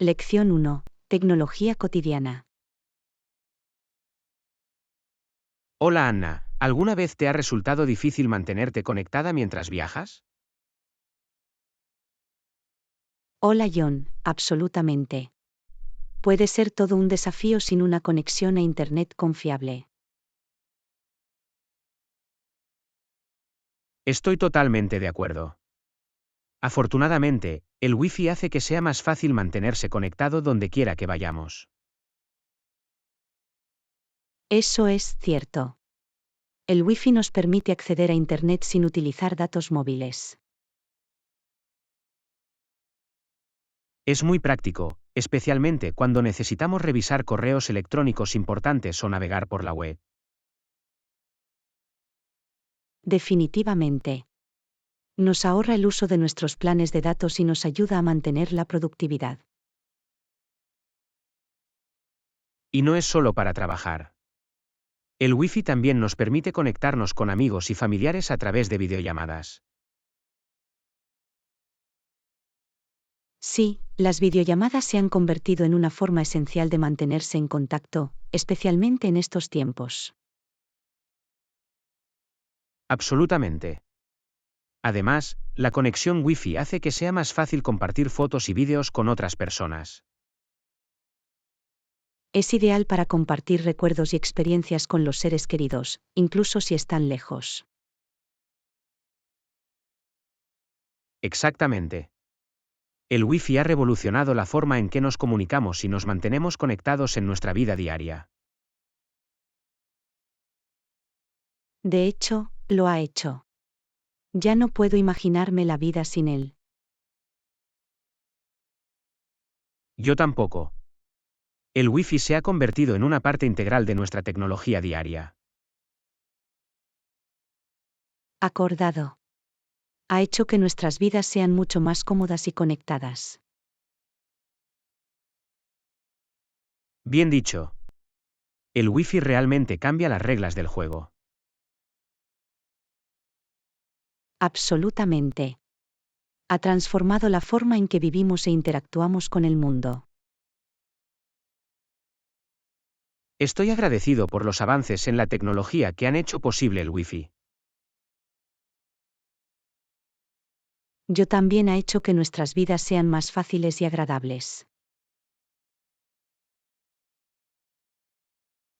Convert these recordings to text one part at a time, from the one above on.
Lección 1. Tecnología cotidiana. Hola Anna, ¿alguna vez te ha resultado difícil mantenerte conectada mientras viajas? Hola John, absolutamente. Puede ser todo un desafío sin una conexión a Internet confiable. Estoy totalmente de acuerdo. Afortunadamente, el Wi-Fi hace que sea más fácil mantenerse conectado donde quiera que vayamos. Eso es cierto. El Wi-Fi nos permite acceder a Internet sin utilizar datos móviles. Es muy práctico, especialmente cuando necesitamos revisar correos electrónicos importantes o navegar por la web. Definitivamente. Nos ahorra el uso de nuestros planes de datos y nos ayuda a mantener la productividad. Y no es solo para trabajar. El Wi-Fi también nos permite conectarnos con amigos y familiares a través de videollamadas. Sí, las videollamadas se han convertido en una forma esencial de mantenerse en contacto, especialmente en estos tiempos. Absolutamente. Además, la conexión Wi-Fi hace que sea más fácil compartir fotos y vídeos con otras personas. Es ideal para compartir recuerdos y experiencias con los seres queridos, incluso si están lejos. Exactamente. El Wi-Fi ha revolucionado la forma en que nos comunicamos y nos mantenemos conectados en nuestra vida diaria. De hecho, lo ha hecho. Ya no puedo imaginarme la vida sin él. Yo tampoco. El Wi-Fi se ha convertido en una parte integral de nuestra tecnología diaria. Acordado. Ha hecho que nuestras vidas sean mucho más cómodas y conectadas. Bien dicho. El Wi-Fi realmente cambia las reglas del juego. Absolutamente. Ha transformado la forma en que vivimos e interactuamos con el mundo. Estoy agradecido por los avances en la tecnología que han hecho posible el Wi-Fi. Yo también ha hecho que nuestras vidas sean más fáciles y agradables.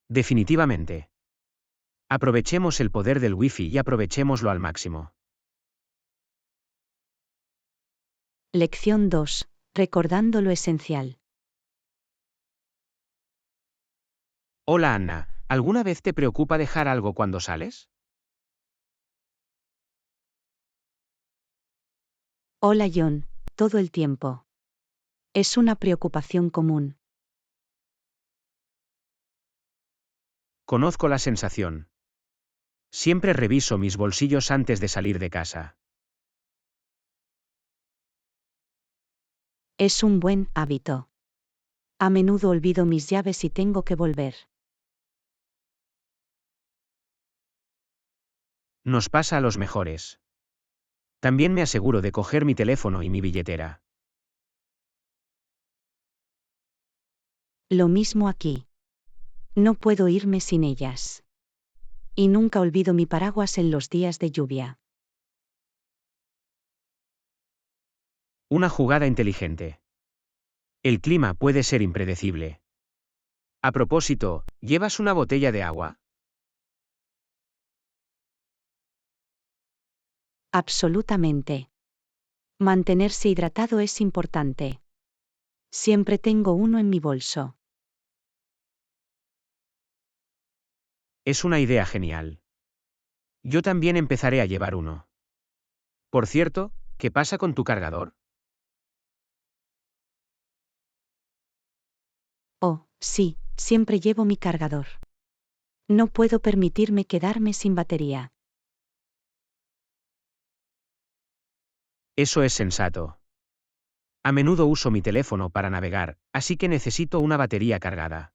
Definitivamente. Aprovechemos el poder del Wi-Fi y aprovechémoslo al máximo. Lección 2. Recordando lo esencial. Hola Anna, ¿alguna vez te preocupa dejar algo cuando sales? Hola John, todo el tiempo. Es una preocupación común. Conozco la sensación. Siempre reviso mis bolsillos antes de salir de casa. Es un buen hábito. A menudo olvido mis llaves y tengo que volver. Nos pasa a los mejores. También me aseguro de coger mi teléfono y mi billetera. Lo mismo aquí. No puedo irme sin ellas. Y nunca olvido mi paraguas en los días de lluvia. Una jugada inteligente. El clima puede ser impredecible. A propósito, ¿llevas una botella de agua? Absolutamente. Mantenerse hidratado es importante. Siempre tengo uno en mi bolso. Es una idea genial. Yo también empezaré a llevar uno. Por cierto, ¿qué pasa con tu cargador? Oh, sí, siempre llevo mi cargador. No puedo permitirme quedarme sin batería. Eso es sensato. A menudo uso mi teléfono para navegar, así que necesito una batería cargada.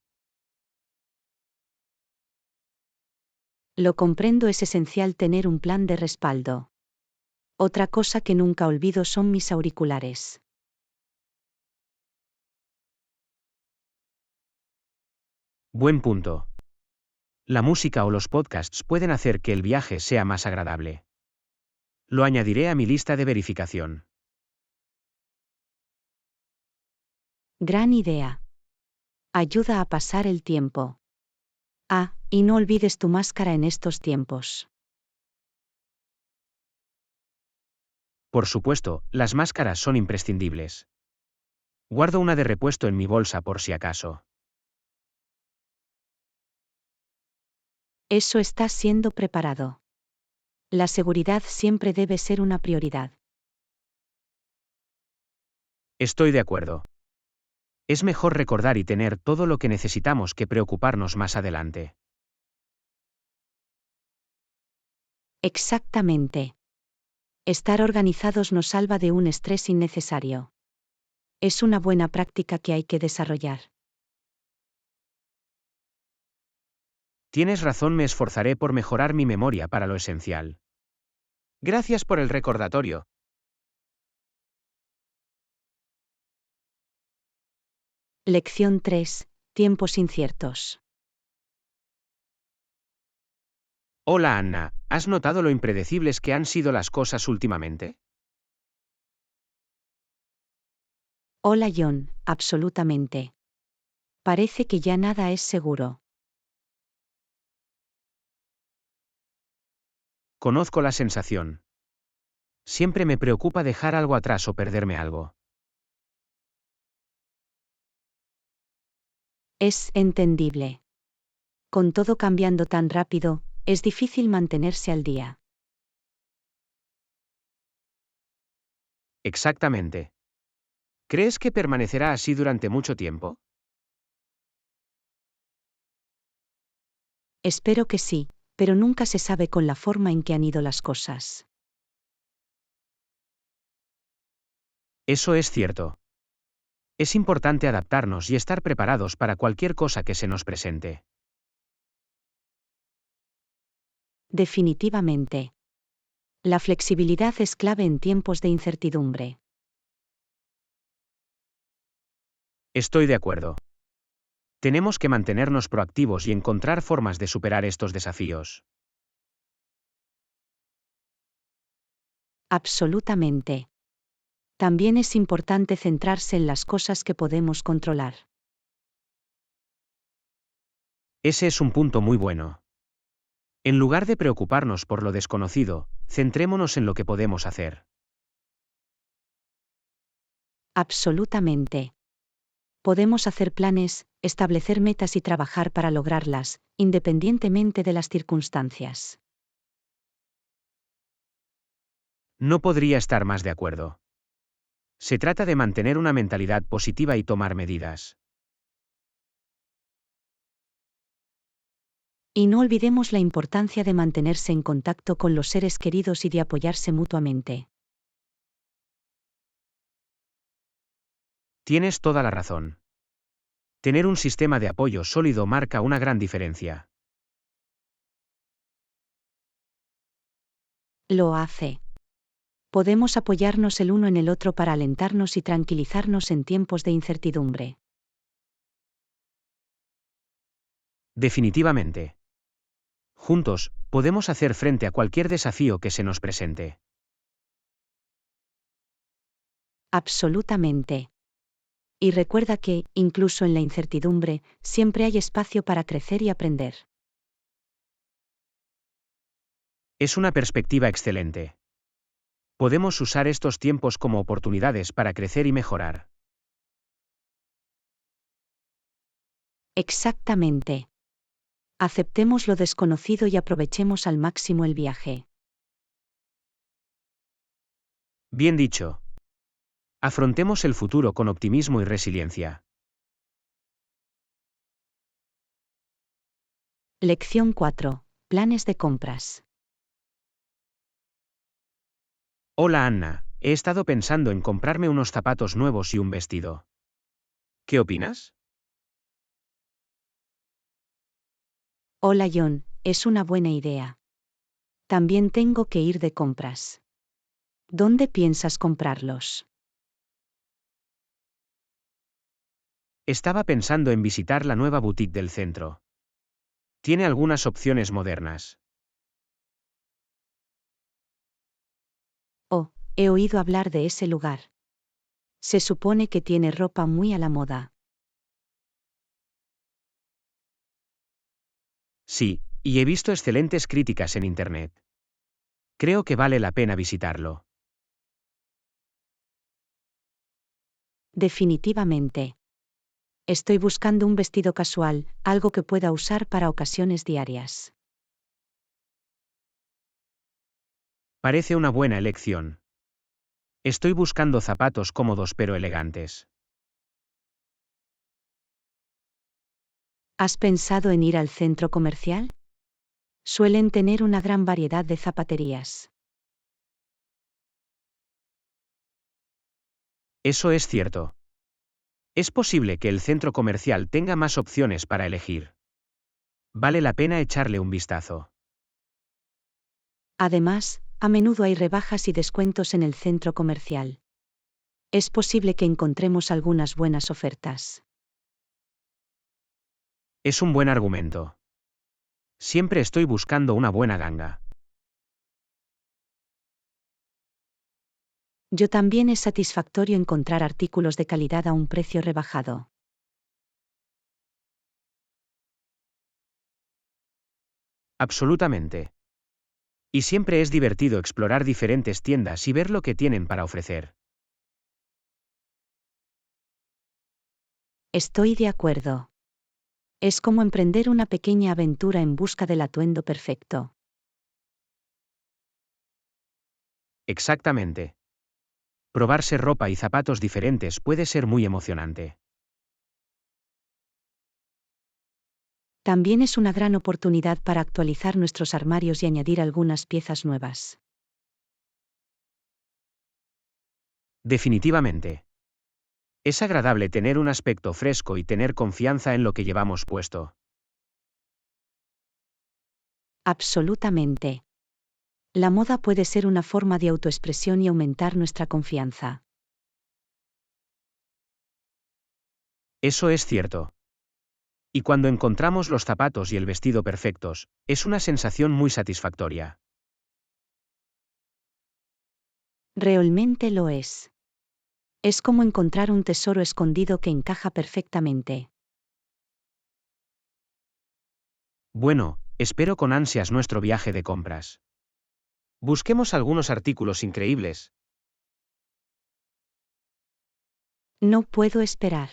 Lo comprendo, es esencial tener un plan de respaldo. Otra cosa que nunca olvido son mis auriculares. Buen punto. La música o los podcasts pueden hacer que el viaje sea más agradable. Lo añadiré a mi lista de verificación. Gran idea. Ayuda a pasar el tiempo. Ah, y no olvides tu máscara en estos tiempos. Por supuesto, las máscaras son imprescindibles. Guardo una de repuesto en mi bolsa por si acaso. Eso está siendo preparado. La seguridad siempre debe ser una prioridad. Estoy de acuerdo. Es mejor recordar y tener todo lo que necesitamos que preocuparnos más adelante. Exactamente. Estar organizados nos salva de un estrés innecesario. Es una buena práctica que hay que desarrollar. Tienes razón, me esforzaré por mejorar mi memoria para lo esencial. Gracias por el recordatorio. Lección 3. Tiempos inciertos. Hola Anna, ¿has notado lo impredecibles que han sido las cosas últimamente? Hola John, absolutamente. Parece que ya nada es seguro. Conozco la sensación. Siempre me preocupa dejar algo atrás o perderme algo. Es entendible. Con todo cambiando tan rápido, es difícil mantenerse al día. Exactamente. ¿Crees que permanecerá así durante mucho tiempo? Espero que sí, pero nunca se sabe con la forma en que han ido las cosas. Eso es cierto. Es importante adaptarnos y estar preparados para cualquier cosa que se nos presente. Definitivamente. La flexibilidad es clave en tiempos de incertidumbre. Estoy de acuerdo. Tenemos que mantenernos proactivos y encontrar formas de superar estos desafíos. Absolutamente. También es importante centrarse en las cosas que podemos controlar. Ese es un punto muy bueno. En lugar de preocuparnos por lo desconocido, centrémonos en lo que podemos hacer. Absolutamente. Podemos hacer planes, establecer metas y trabajar para lograrlas, independientemente de las circunstancias. No podría estar más de acuerdo. Se trata de mantener una mentalidad positiva y tomar medidas. Y no olvidemos la importancia de mantenerse en contacto con los seres queridos y de apoyarse mutuamente. Tienes toda la razón. Tener un sistema de apoyo sólido marca una gran diferencia. Lo hace. Podemos apoyarnos el uno en el otro para alentarnos y tranquilizarnos en tiempos de incertidumbre. Definitivamente. Juntos, podemos hacer frente a cualquier desafío que se nos presente. Absolutamente. Y recuerda que, incluso en la incertidumbre, siempre hay espacio para crecer y aprender. Es una perspectiva excelente. Podemos usar estos tiempos como oportunidades para crecer y mejorar. Exactamente. Aceptemos lo desconocido y aprovechemos al máximo el viaje. Bien dicho. Afrontemos el futuro con optimismo y resiliencia. Lección 4. Planes de compras. Hola Anna, he estado pensando en comprarme unos zapatos nuevos y un vestido. ¿Qué opinas? Hola John, es una buena idea. También tengo que ir de compras. ¿Dónde piensas comprarlos? Estaba pensando en visitar la nueva boutique del centro. Tiene algunas opciones modernas. Oh, he oído hablar de ese lugar. Se supone que tiene ropa muy a la moda. Sí, y he visto excelentes críticas en Internet. Creo que vale la pena visitarlo. Definitivamente. Estoy buscando un vestido casual, algo que pueda usar para ocasiones diarias. Parece una buena elección. Estoy buscando zapatos cómodos pero elegantes. ¿Has pensado en ir al centro comercial? Suelen tener una gran variedad de zapaterías. Eso es cierto. Es posible que el centro comercial tenga más opciones para elegir. Vale la pena echarle un vistazo. Además, a menudo hay rebajas y descuentos en el centro comercial. Es posible que encontremos algunas buenas ofertas. Es un buen argumento. Siempre estoy buscando una buena ganga. Yo también es satisfactorio encontrar artículos de calidad a un precio rebajado. Absolutamente. Y siempre es divertido explorar diferentes tiendas y ver lo que tienen para ofrecer. Estoy de acuerdo. Es como emprender una pequeña aventura en busca del atuendo perfecto. Exactamente. Probarse ropa y zapatos diferentes puede ser muy emocionante. También es una gran oportunidad para actualizar nuestros armarios y añadir algunas piezas nuevas. Definitivamente. Es agradable tener un aspecto fresco y tener confianza en lo que llevamos puesto. Absolutamente. La moda puede ser una forma de autoexpresión y aumentar nuestra confianza. Eso es cierto. Y cuando encontramos los zapatos y el vestido perfectos, es una sensación muy satisfactoria. Realmente lo es. Es como encontrar un tesoro escondido que encaja perfectamente. Bueno, espero con ansias nuestro viaje de compras. Busquemos algunos artículos increíbles. No puedo esperar.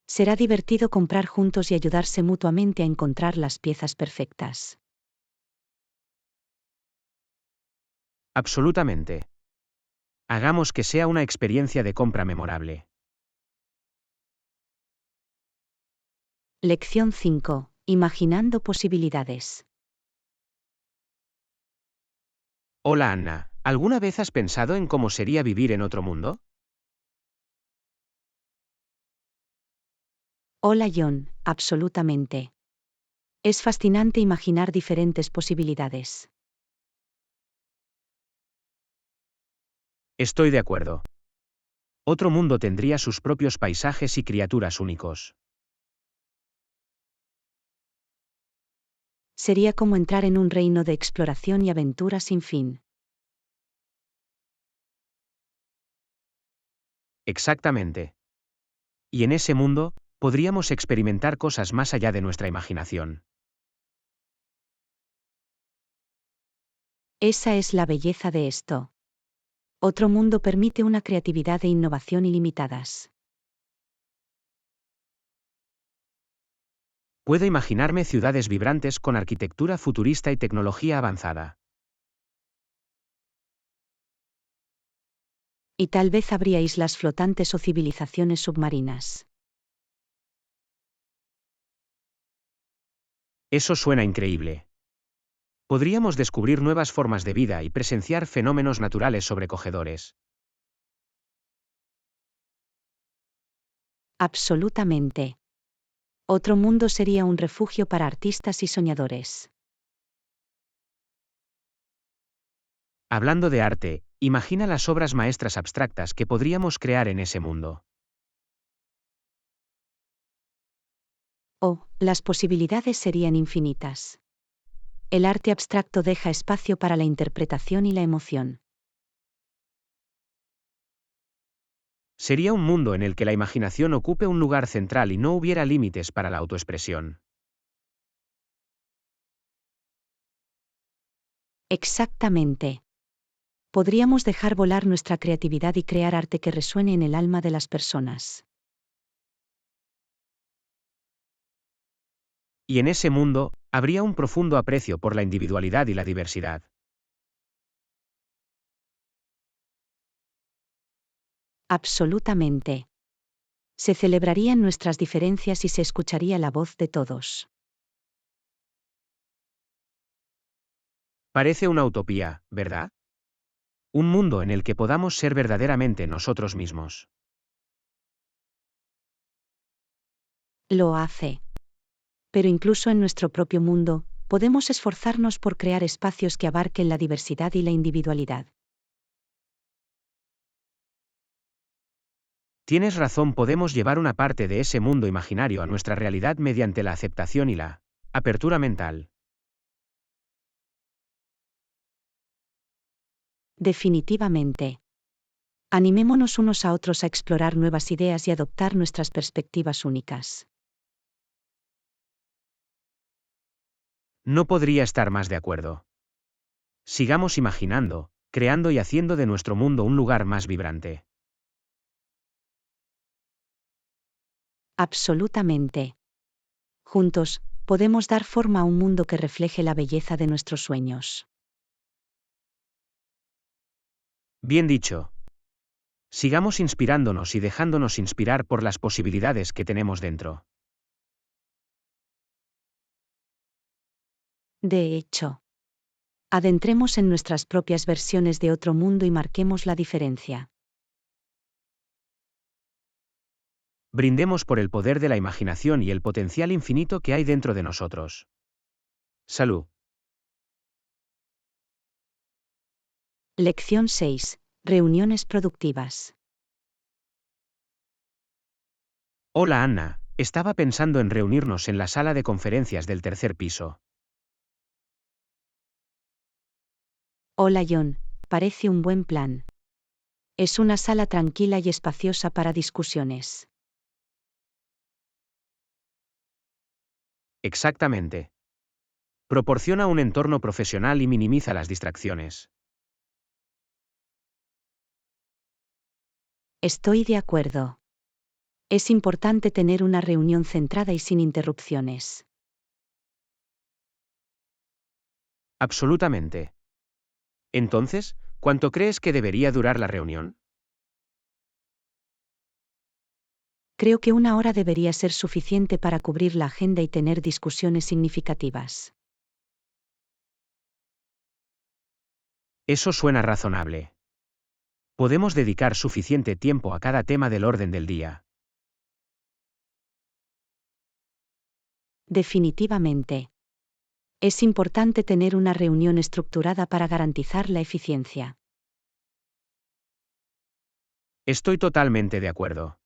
Será divertido comprar juntos y ayudarse mutuamente a encontrar las piezas perfectas. Absolutamente. Hagamos que sea una experiencia de compra memorable. Lección 5. Imaginando posibilidades. Hola Anna, ¿alguna vez has pensado en cómo sería vivir en otro mundo? Hola John, absolutamente. Es fascinante imaginar diferentes posibilidades. Estoy de acuerdo. Otro mundo tendría sus propios paisajes y criaturas únicos. Sería como entrar en un reino de exploración y aventura sin fin. Exactamente. Y en ese mundo, podríamos experimentar cosas más allá de nuestra imaginación. Esa es la belleza de esto. Otro mundo permite una creatividad e innovación ilimitadas. Puedo imaginarme ciudades vibrantes con arquitectura futurista y tecnología avanzada. Y tal vez habría islas flotantes o civilizaciones submarinas. Eso suena increíble. Podríamos descubrir nuevas formas de vida y presenciar fenómenos naturales sobrecogedores. Absolutamente. Otro mundo sería un refugio para artistas y soñadores. Hablando de arte, imagina las obras maestras abstractas que podríamos crear en ese mundo. Oh, las posibilidades serían infinitas. El arte abstracto deja espacio para la interpretación y la emoción. Sería un mundo en el que la imaginación ocupe un lugar central y no hubiera límites para la autoexpresión. Exactamente. Podríamos dejar volar nuestra creatividad y crear arte que resuene en el alma de las personas. Y en ese mundo, habría un profundo aprecio por la individualidad y la diversidad. Absolutamente. Se celebrarían nuestras diferencias y se escucharía la voz de todos. Parece una utopía, ¿verdad? Un mundo en el que podamos ser verdaderamente nosotros mismos. Lo hace. Pero incluso en nuestro propio mundo, podemos esforzarnos por crear espacios que abarquen la diversidad y la individualidad. Tienes razón, podemos llevar una parte de ese mundo imaginario a nuestra realidad mediante la aceptación y la apertura mental. Definitivamente. Animémonos unos a otros a explorar nuevas ideas y adoptar nuestras perspectivas únicas. No podría estar más de acuerdo. Sigamos imaginando, creando y haciendo de nuestro mundo un lugar más vibrante. Absolutamente. Juntos, podemos dar forma a un mundo que refleje la belleza de nuestros sueños. Bien dicho. Sigamos inspirándonos y dejándonos inspirar por las posibilidades que tenemos dentro. De hecho, adentremos en nuestras propias versiones de otro mundo y marquemos la diferencia. Brindemos por el poder de la imaginación y el potencial infinito que hay dentro de nosotros. Salud. Lección 6. Reuniones productivas. Hola Anna, estaba pensando en reunirnos en la sala de conferencias del tercer piso. Hola John, parece un buen plan. Es una sala tranquila y espaciosa para discusiones. Exactamente. Proporciona un entorno profesional y minimiza las distracciones. Estoy de acuerdo. Es importante tener una reunión centrada y sin interrupciones. Absolutamente. Entonces, ¿cuánto crees que debería durar la reunión? Creo que una hora debería ser suficiente para cubrir la agenda y tener discusiones significativas. Eso suena razonable. Podemos dedicar suficiente tiempo a cada tema del orden del día. Definitivamente. Es importante tener una reunión estructurada para garantizar la eficiencia. Estoy totalmente de acuerdo.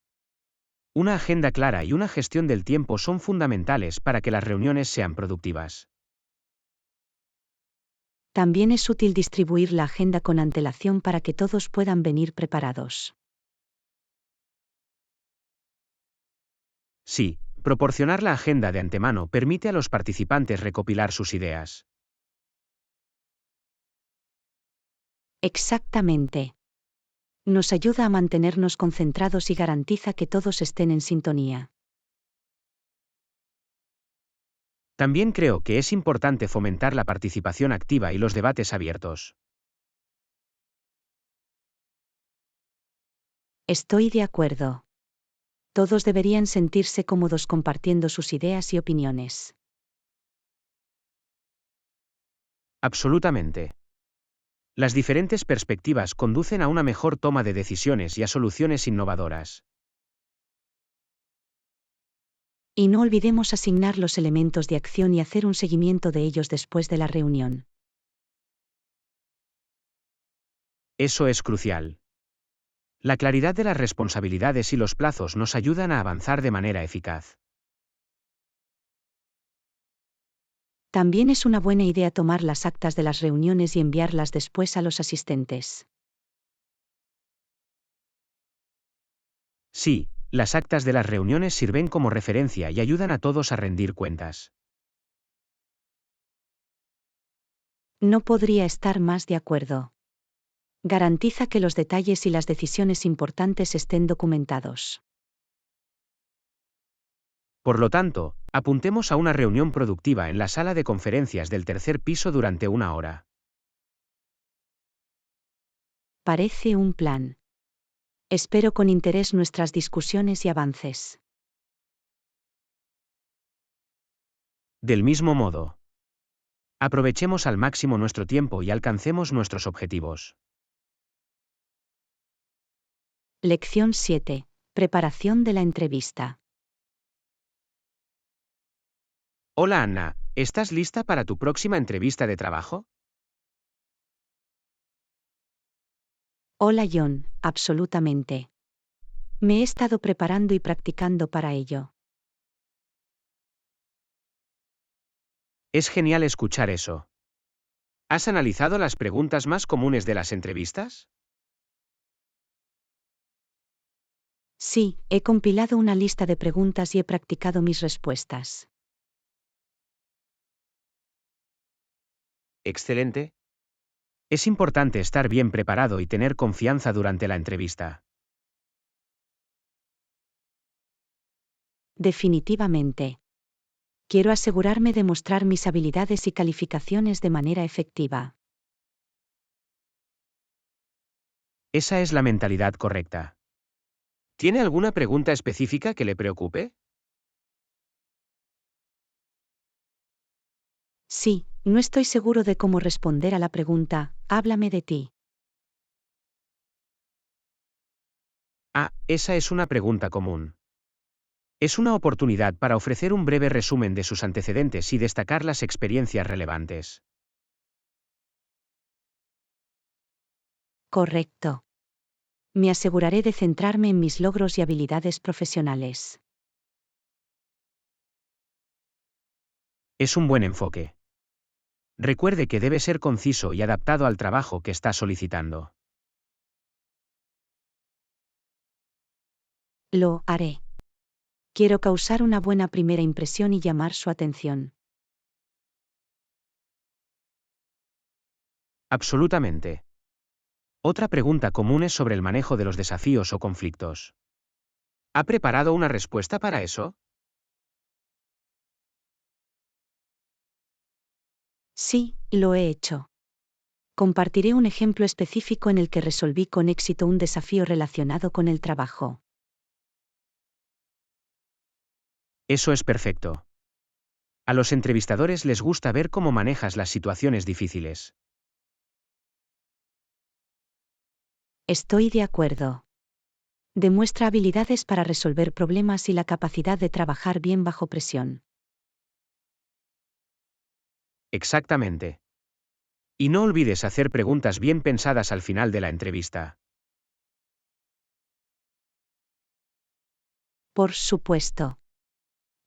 Una agenda clara y una gestión del tiempo son fundamentales para que las reuniones sean productivas. También es útil distribuir la agenda con antelación para que todos puedan venir preparados. Sí, proporcionar la agenda de antemano permite a los participantes recopilar sus ideas. Exactamente. Nos ayuda a mantenernos concentrados y garantiza que todos estén en sintonía. También creo que es importante fomentar la participación activa y los debates abiertos. Estoy de acuerdo. Todos deberían sentirse cómodos compartiendo sus ideas y opiniones. Absolutamente. Las diferentes perspectivas conducen a una mejor toma de decisiones y a soluciones innovadoras. Y no olvidemos asignar los elementos de acción y hacer un seguimiento de ellos después de la reunión. Eso es crucial. La claridad de las responsabilidades y los plazos nos ayudan a avanzar de manera eficaz. También es una buena idea tomar las actas de las reuniones y enviarlas después a los asistentes. Sí, las actas de las reuniones sirven como referencia y ayudan a todos a rendir cuentas. No podría estar más de acuerdo. Garantiza que los detalles y las decisiones importantes estén documentados. Por lo tanto, apuntemos a una reunión productiva en la sala de conferencias del tercer piso durante 1 hora. Parece un plan. Espero con interés nuestras discusiones y avances. Del mismo modo, aprovechemos al máximo nuestro tiempo y alcancemos nuestros objetivos. Lección 7. Preparación de la entrevista. Hola Anna, ¿estás lista para tu próxima entrevista de trabajo? Hola John, absolutamente. Me he estado preparando y practicando para ello. Es genial escuchar eso. ¿Has analizado las preguntas más comunes de las entrevistas? Sí, he compilado una lista de preguntas y he practicado mis respuestas. Excelente. Es importante estar bien preparado y tener confianza durante la entrevista. Definitivamente. Quiero asegurarme de mostrar mis habilidades y calificaciones de manera efectiva. Esa es la mentalidad correcta. ¿Tiene alguna pregunta específica que le preocupe? Sí, no estoy seguro de cómo responder a la pregunta, háblame de ti. Ah, esa es una pregunta común. Es una oportunidad para ofrecer un breve resumen de sus antecedentes y destacar las experiencias relevantes. Correcto. Me aseguraré de centrarme en mis logros y habilidades profesionales. Es un buen enfoque. Recuerde que debe ser conciso y adaptado al trabajo que está solicitando. Lo haré. Quiero causar una buena primera impresión y llamar su atención. Absolutamente. Otra pregunta común es sobre el manejo de los desafíos o conflictos. ¿Ha preparado una respuesta para eso? Sí, lo he hecho. Compartiré un ejemplo específico en el que resolví con éxito un desafío relacionado con el trabajo. Eso es perfecto. A los entrevistadores les gusta ver cómo manejas las situaciones difíciles. Estoy de acuerdo. Demuestra habilidades para resolver problemas y la capacidad de trabajar bien bajo presión. Exactamente. Y no olvides hacer preguntas bien pensadas al final de la entrevista. Por supuesto.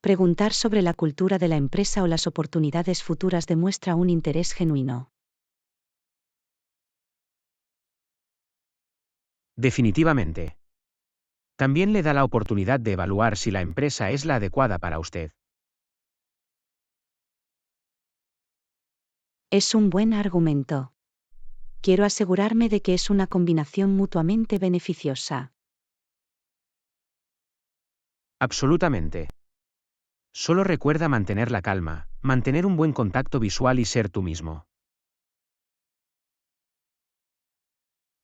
Preguntar sobre la cultura de la empresa o las oportunidades futuras demuestra un interés genuino. Definitivamente. También le da la oportunidad de evaluar si la empresa es la adecuada para usted. Es un buen argumento. Quiero asegurarme de que es una combinación mutuamente beneficiosa. Absolutamente. Solo recuerda mantener la calma, mantener un buen contacto visual y ser tú mismo.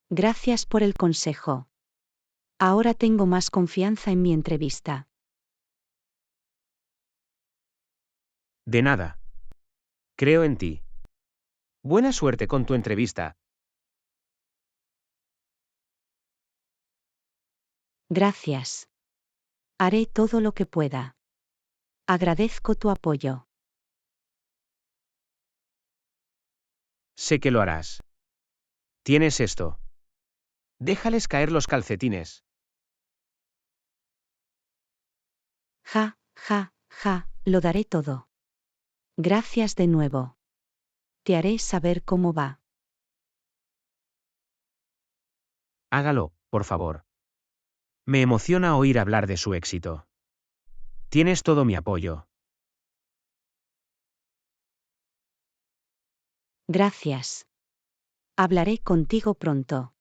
Gracias por el consejo. Ahora tengo más confianza en mi entrevista. De nada. Creo en ti. Buena suerte con tu entrevista. Gracias. Haré todo lo que pueda. Agradezco tu apoyo. Sé que lo harás. Tienes esto. Déjales caer los calcetines. Ja, ja, ja, lo daré todo. Gracias de nuevo. Te haré saber cómo va. Hágalo, por favor. Me emociona oír hablar de su éxito. Tienes todo mi apoyo. Gracias. Hablaré contigo pronto.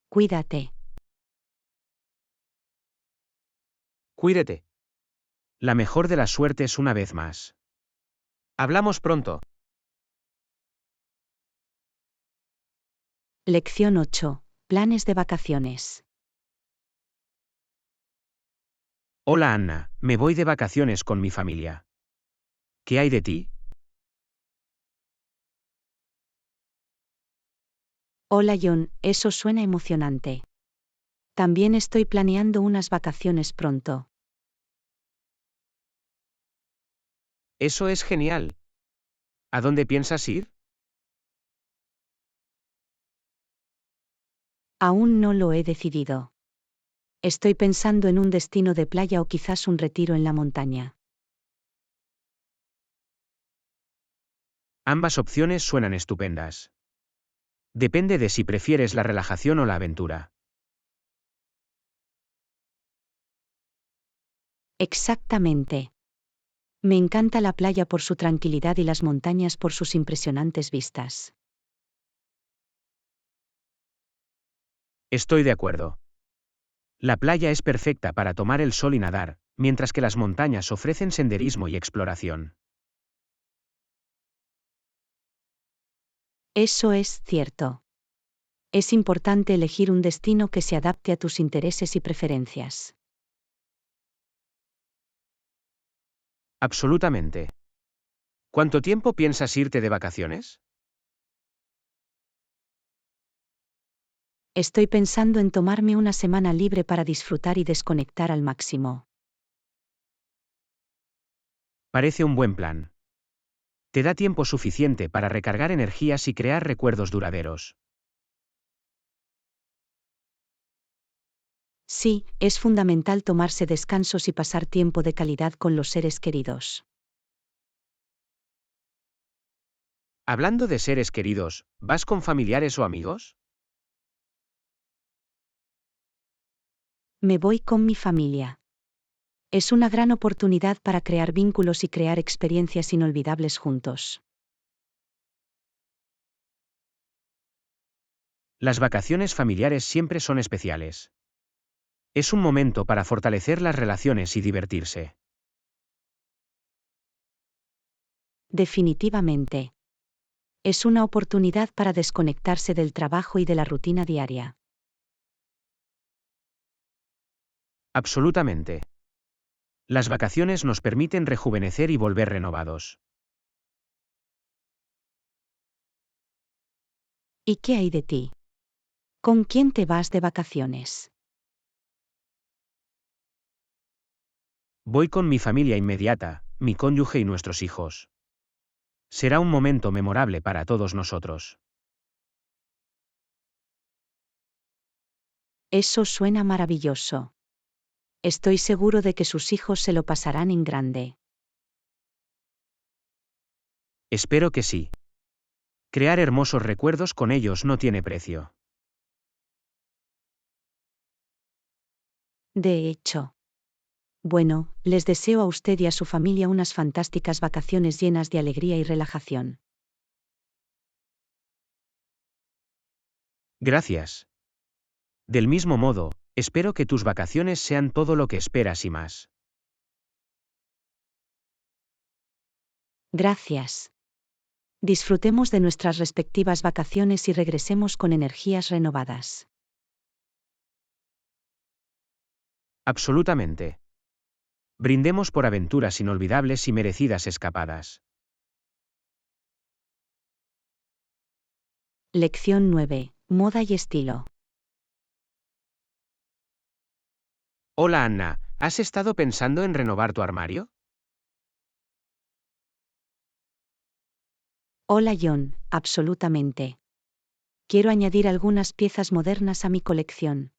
Cuídate. Cuídate. La mejor de las suertes una vez más. Hablamos pronto. Lección 8. Planes de vacaciones. Hola Anna, me voy de vacaciones con mi familia. ¿Qué hay de ti? Hola John, eso suena emocionante. También estoy planeando unas vacaciones pronto. Eso es genial. ¿A dónde piensas ir? Aún no lo he decidido. Estoy pensando en un destino de playa o quizás un retiro en la montaña. Ambas opciones suenan estupendas. Depende de si prefieres la relajación o la aventura. Exactamente. Me encanta la playa por su tranquilidad y las montañas por sus impresionantes vistas. Estoy de acuerdo. La playa es perfecta para tomar el sol y nadar, mientras que las montañas ofrecen senderismo y exploración. Eso es cierto. Es importante elegir un destino que se adapte a tus intereses y preferencias. Absolutamente. ¿Cuánto tiempo piensas irte de vacaciones? Estoy pensando en tomarme una semana libre para disfrutar y desconectar al máximo. Parece un buen plan. Te da tiempo suficiente para recargar energías y crear recuerdos duraderos. Sí, es fundamental tomarse descansos y pasar tiempo de calidad con los seres queridos. Hablando de seres queridos, ¿vas con familiares o amigos? Me voy con mi familia. Es una gran oportunidad para crear vínculos y crear experiencias inolvidables juntos. Las vacaciones familiares siempre son especiales. Es un momento para fortalecer las relaciones y divertirse. Definitivamente. Es una oportunidad para desconectarse del trabajo y de la rutina diaria. Absolutamente. Las vacaciones nos permiten rejuvenecer y volver renovados. ¿Y qué hay de ti? ¿Con quién te vas de vacaciones? Voy con mi familia inmediata, mi cónyuge y nuestros hijos. Será un momento memorable para todos nosotros. Eso suena maravilloso. Estoy seguro de que sus hijos se lo pasarán en grande. Espero que sí. Crear hermosos recuerdos con ellos no tiene precio. De hecho. Bueno, les deseo a usted y a su familia unas fantásticas vacaciones llenas de alegría y relajación. Gracias. Del mismo modo, espero que tus vacaciones sean todo lo que esperas y más. Gracias. Disfrutemos de nuestras respectivas vacaciones y regresemos con energías renovadas. Absolutamente. Brindemos por aventuras inolvidables y merecidas escapadas. Lección 9. Moda y estilo. Hola Anna, ¿has estado pensando en renovar tu armario? Hola John, absolutamente. Quiero añadir algunas piezas modernas a mi colección.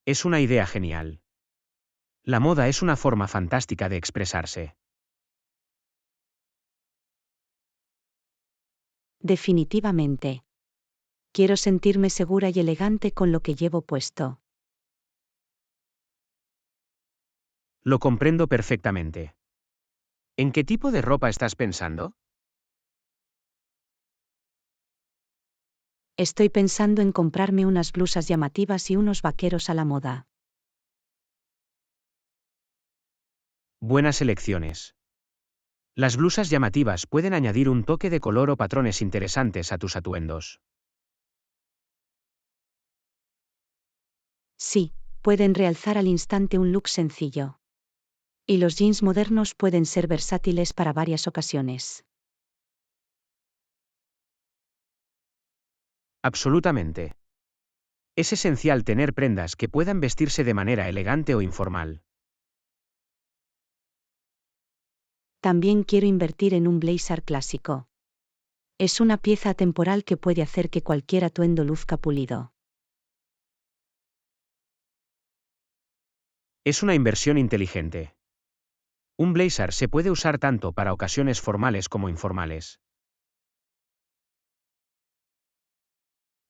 Es una idea genial. La moda es una forma fantástica de expresarse. Definitivamente. Quiero sentirme segura y elegante con lo que llevo puesto. Lo comprendo perfectamente. ¿En qué tipo de ropa estás pensando? Estoy pensando en comprarme unas blusas llamativas y unos vaqueros a la moda. Buenas elecciones. Las blusas llamativas pueden añadir un toque de color o patrones interesantes a tus atuendos. Sí, pueden realzar al instante un look sencillo. Y los jeans modernos pueden ser versátiles para varias ocasiones. Absolutamente. Es esencial tener prendas que puedan vestirse de manera elegante o informal. También quiero invertir en un blazer clásico. Es una pieza atemporal que puede hacer que cualquier atuendo luzca pulido. Es una inversión inteligente. Un blazer se puede usar tanto para ocasiones formales como informales.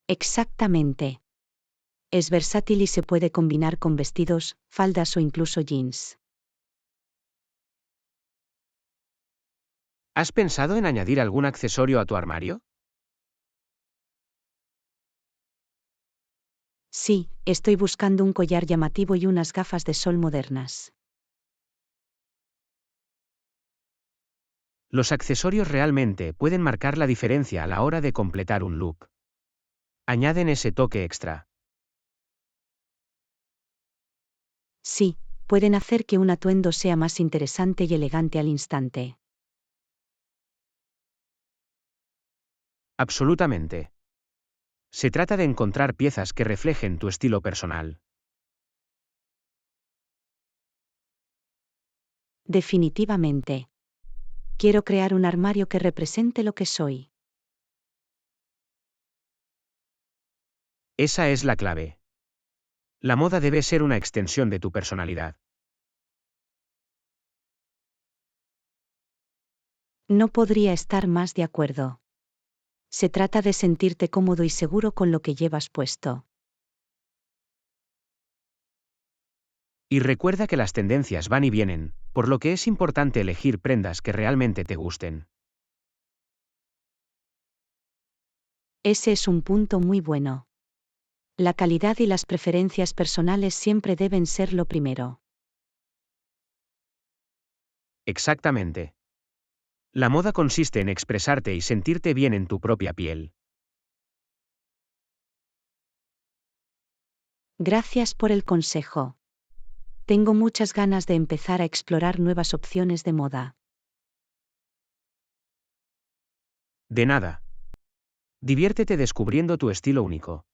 Exactamente. Es versátil y se puede combinar con vestidos, faldas o incluso jeans. ¿Has pensado en añadir algún accesorio a tu armario? Sí, estoy buscando un collar llamativo y unas gafas de sol modernas. Los accesorios realmente pueden marcar la diferencia a la hora de completar un look. Añaden ese toque extra. Sí, pueden hacer que un atuendo sea más interesante y elegante al instante. Absolutamente. Se trata de encontrar piezas que reflejen tu estilo personal. Definitivamente. Quiero crear un armario que represente lo que soy. Esa es la clave. La moda debe ser una extensión de tu personalidad. No podría estar más de acuerdo. Se trata de sentirte cómodo y seguro con lo que llevas puesto. Y recuerda que las tendencias van y vienen, por lo que es importante elegir prendas que realmente te gusten. Ese es un punto muy bueno. La calidad y las preferencias personales siempre deben ser lo primero. Exactamente. La moda consiste en expresarte y sentirte bien en tu propia piel. Gracias por el consejo. Tengo muchas ganas de empezar a explorar nuevas opciones de moda. De nada. Diviértete descubriendo tu estilo único.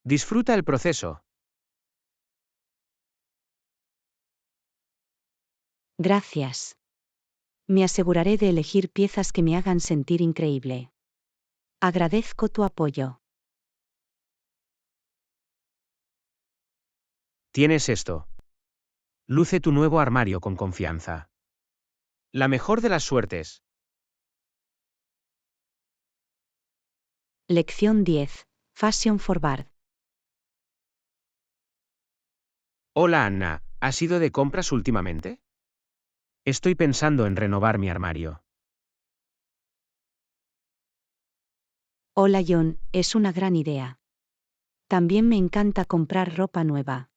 Disfruta el proceso. Gracias. Me aseguraré de elegir piezas que me hagan sentir increíble. Agradezco tu apoyo. Tienes esto. Luce tu nuevo armario con confianza. La mejor de las suertes. Lección 10. Fashion Forward. Hola Anna, ¿has ido de compras últimamente? Estoy pensando en renovar mi armario. Hola John, es una gran idea. También me encanta comprar ropa nueva.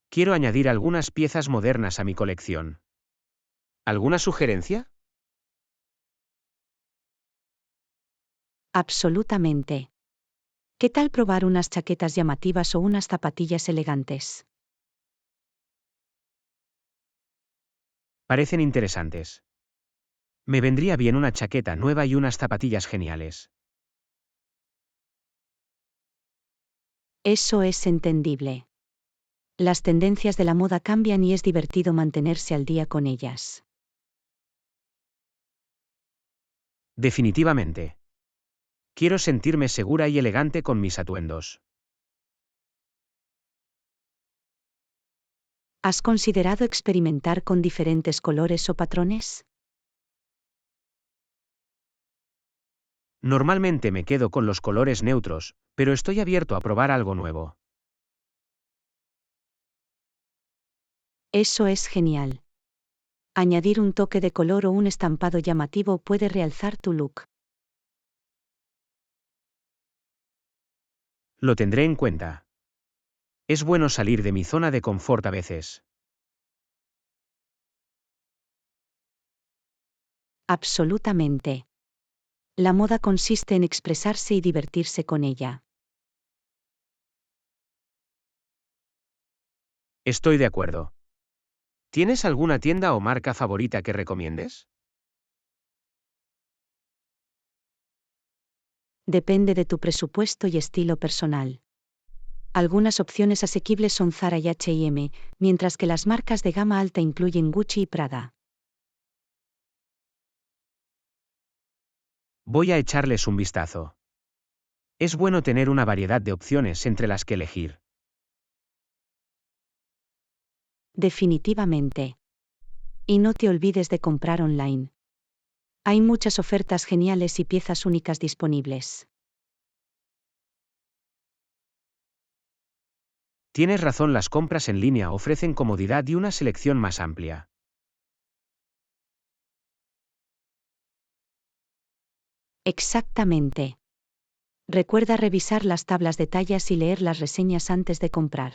Quiero añadir algunas piezas modernas a mi colección. ¿Alguna sugerencia? Absolutamente. ¿Qué tal probar unas chaquetas llamativas o unas zapatillas elegantes? Parecen interesantes. Me vendría bien una chaqueta nueva y unas zapatillas geniales. Eso es entendible. Las tendencias de la moda cambian y es divertido mantenerse al día con ellas. Definitivamente. Quiero sentirme segura y elegante con mis atuendos. ¿Has considerado experimentar con diferentes colores o patrones? Normalmente me quedo con los colores neutros, pero estoy abierto a probar algo nuevo. Eso es genial. Añadir un toque de color o un estampado llamativo puede realzar tu look. Lo tendré en cuenta. Es bueno salir de mi zona de confort a veces. Absolutamente. La moda consiste en expresarse y divertirse con ella. Estoy de acuerdo. ¿Tienes alguna tienda o marca favorita que recomiendes? Depende de tu presupuesto y estilo personal. Algunas opciones asequibles son Zara y H&M, mientras que las marcas de gama alta incluyen Gucci y Prada. Voy a echarles un vistazo. Es bueno tener una variedad de opciones entre las que elegir. Definitivamente. Y no te olvides de comprar online. Hay muchas ofertas geniales y piezas únicas disponibles. Tienes razón, las compras en línea ofrecen comodidad y una selección más amplia. Exactamente. Recuerda revisar las tablas de tallas y leer las reseñas antes de comprar.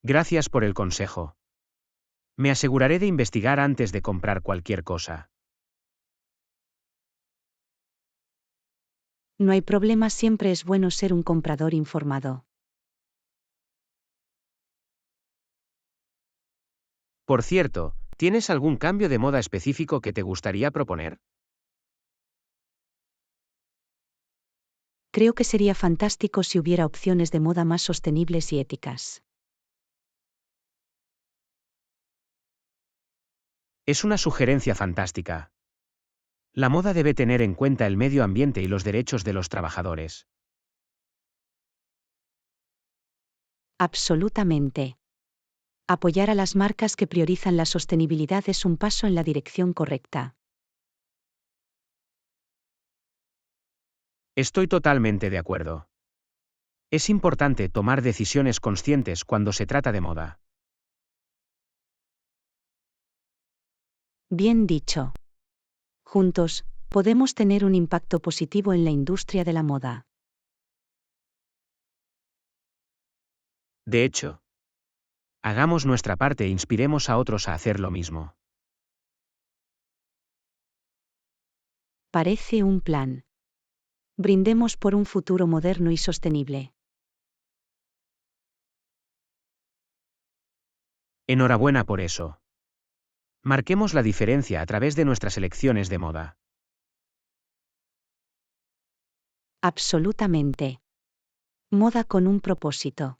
Gracias por el consejo. Me aseguraré de investigar antes de comprar cualquier cosa. No hay problema, siempre es bueno ser un comprador informado. Por cierto, ¿tienes algún cambio de moda específico que te gustaría proponer? Creo que sería fantástico si hubiera opciones de moda más sostenibles y éticas. Es una sugerencia fantástica. La moda debe tener en cuenta el medio ambiente y los derechos de los trabajadores. Absolutamente. Apoyar a las marcas que priorizan la sostenibilidad es un paso en la dirección correcta. Estoy totalmente de acuerdo. Es importante tomar decisiones conscientes cuando se trata de moda. Bien dicho. Juntos, podemos tener un impacto positivo en la industria de la moda. De hecho, hagamos nuestra parte e inspiremos a otros a hacer lo mismo. Parece un plan. Brindemos por un futuro moderno y sostenible. Enhorabuena por eso. Marquemos la diferencia a través de nuestras elecciones de moda. Absolutamente. Moda con un propósito.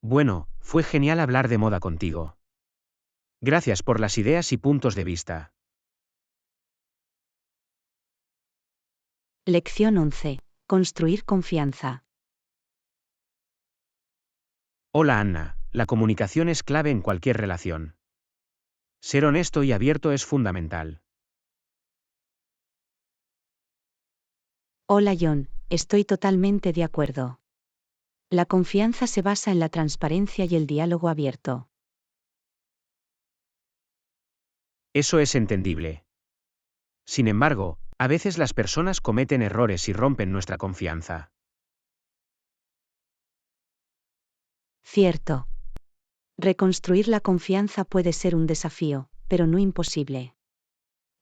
Bueno, fue genial hablar de moda contigo. Gracias por las ideas y puntos de vista. Lección 11. Construir confianza. Hola Anna, la comunicación es clave en cualquier relación. Ser honesto y abierto es fundamental. Hola John, estoy totalmente de acuerdo. La confianza se basa en la transparencia y el diálogo abierto. Eso es entendible. Sin embargo, a veces las personas cometen errores y rompen nuestra confianza. Cierto. Reconstruir la confianza puede ser un desafío, pero no imposible.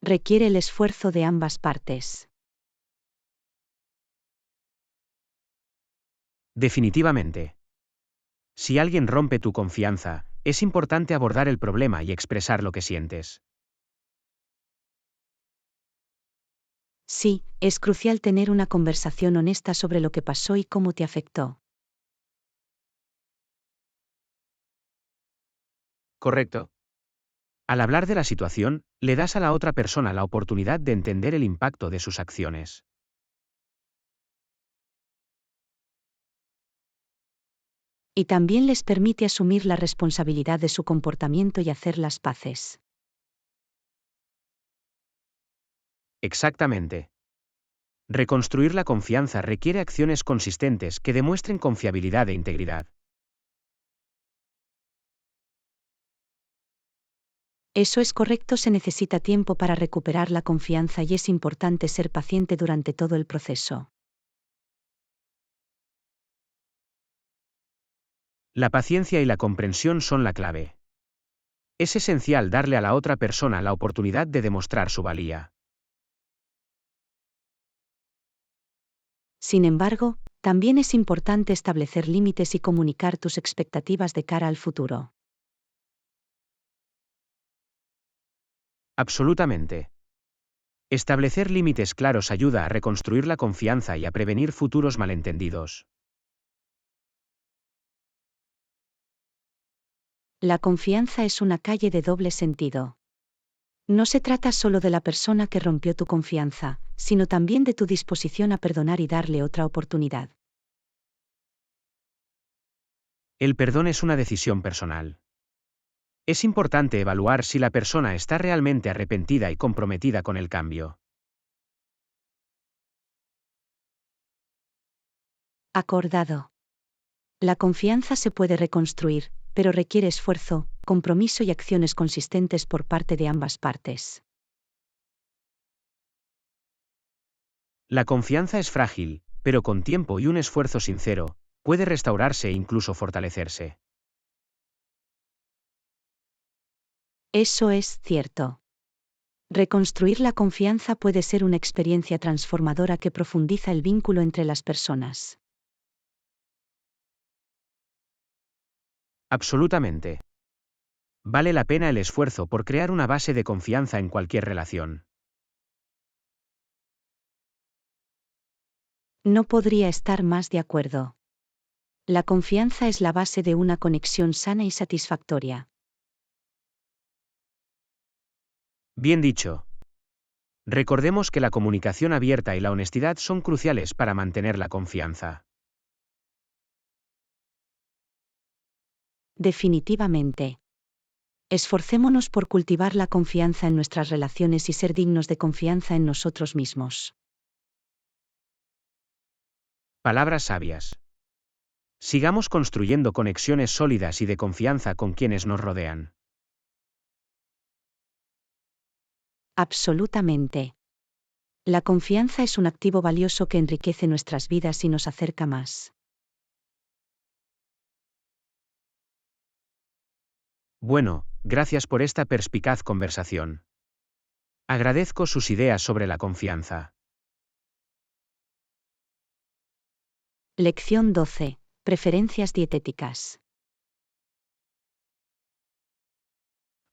Requiere el esfuerzo de ambas partes. Definitivamente. Si alguien rompe tu confianza, es importante abordar el problema y expresar lo que sientes. Sí, es crucial tener una conversación honesta sobre lo que pasó y cómo te afectó. ¿Correcto? Al hablar de la situación, le das a la otra persona la oportunidad de entender el impacto de sus acciones. Y también les permite asumir la responsabilidad de su comportamiento y hacer las paces. Exactamente. Reconstruir la confianza requiere acciones consistentes que demuestren confiabilidad e integridad. Eso es correcto, se necesita tiempo para recuperar la confianza y es importante ser paciente durante todo el proceso. La paciencia y la comprensión son la clave. Es esencial darle a la otra persona la oportunidad de demostrar su valía. Sin embargo, también es importante establecer límites y comunicar tus expectativas de cara al futuro. Absolutamente. Establecer límites claros ayuda a reconstruir la confianza y a prevenir futuros malentendidos. La confianza es una calle de doble sentido. No se trata solo de la persona que rompió tu confianza, sino también de tu disposición a perdonar y darle otra oportunidad. El perdón es una decisión personal. Es importante evaluar si la persona está realmente arrepentida y comprometida con el cambio. Acordado. La confianza se puede reconstruir, pero requiere esfuerzo, compromiso y acciones consistentes por parte de ambas partes. La confianza es frágil, pero con tiempo y un esfuerzo sincero, puede restaurarse e incluso fortalecerse. Eso es cierto. Reconstruir la confianza puede ser una experiencia transformadora que profundiza el vínculo entre las personas. Absolutamente. Vale la pena el esfuerzo por crear una base de confianza en cualquier relación. No podría estar más de acuerdo. La confianza es la base de una conexión sana y satisfactoria. Bien dicho. Recordemos que la comunicación abierta y la honestidad son cruciales para mantener la confianza. Definitivamente. Esforcémonos por cultivar la confianza en nuestras relaciones y ser dignos de confianza en nosotros mismos. Palabras sabias. Sigamos construyendo conexiones sólidas y de confianza con quienes nos rodean. Absolutamente. La confianza es un activo valioso que enriquece nuestras vidas y nos acerca más. Bueno, gracias por esta perspicaz conversación. Agradezco sus ideas sobre la confianza. Lección 12. Preferencias dietéticas.